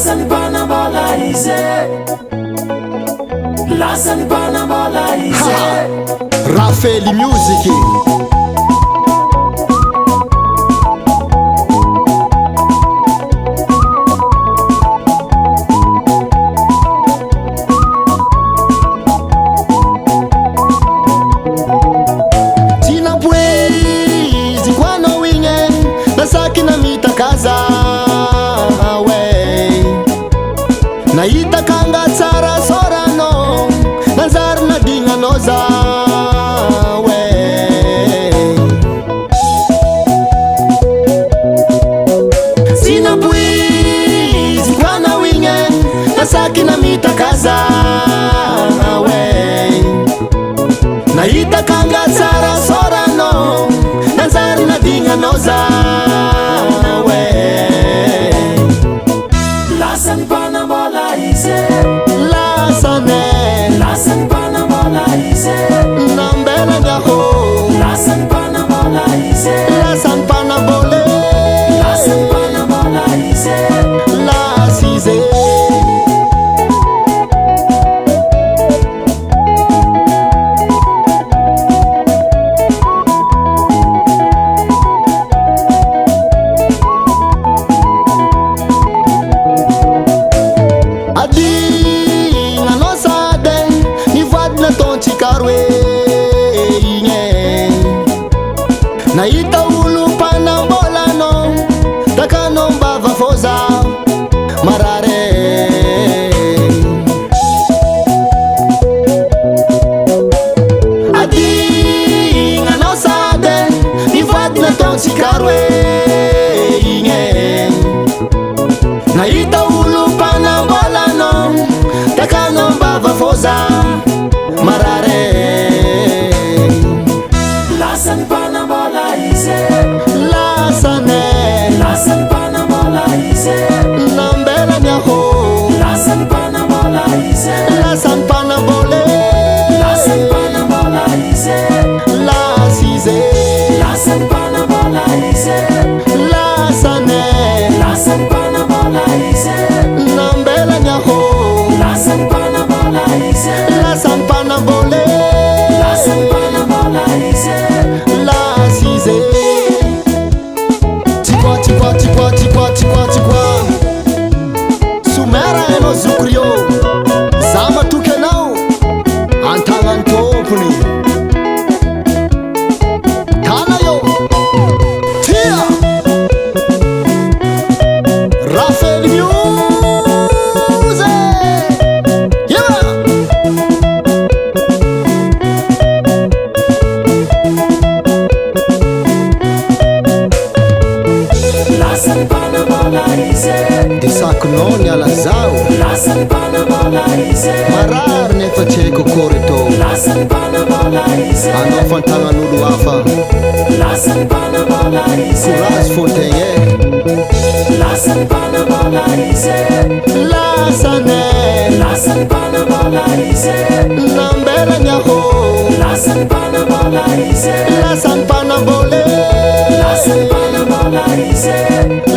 Lasani bana mola ize, lasani bana mola ize. Rafeli Music. Na itakanga tsara sorano nazar na dinga noza we sina bui zikwana winge nasaki na mitakaza we na itakanga tsara sorano nazar na dinga noza we Lasani bana mola ize, lasani bana mola ize, nambela nyaho lasani bana mola ize, lasani pana bole lasani bana mola ize, lasize na ita ulu pana bolano takano mbava foza marare adi ngano sade ifat na ton sikarwe na ita ulu pana bolano takano mbava foza marare lasani bana mola ize, lasani bana mola ize, nambela nyaho lasani bana mola ize, lasani pana bole lasani bana mola ize, lasize lasani bana mola ize, lasani bana mola ize, nambela nyaho lasani bana mola ize, lasani pana bole lasani bana mola ize, lasize tikwa sumera eno zukrio zama tukenao antangan tompuni tanayo tia Rafeli Music yeah lasani bana mola ize, disaknoni alazao lasani bana mola ize, marar nefa cheko korito lasani bana mola ize, ano fantanganudu afa lasani bana mola ize, kuras fontenye lasani bana mola ize, lasani bana mola ize, nambela nyaho lasani bana mola ize, lasani pana bole lasani bana mola ize.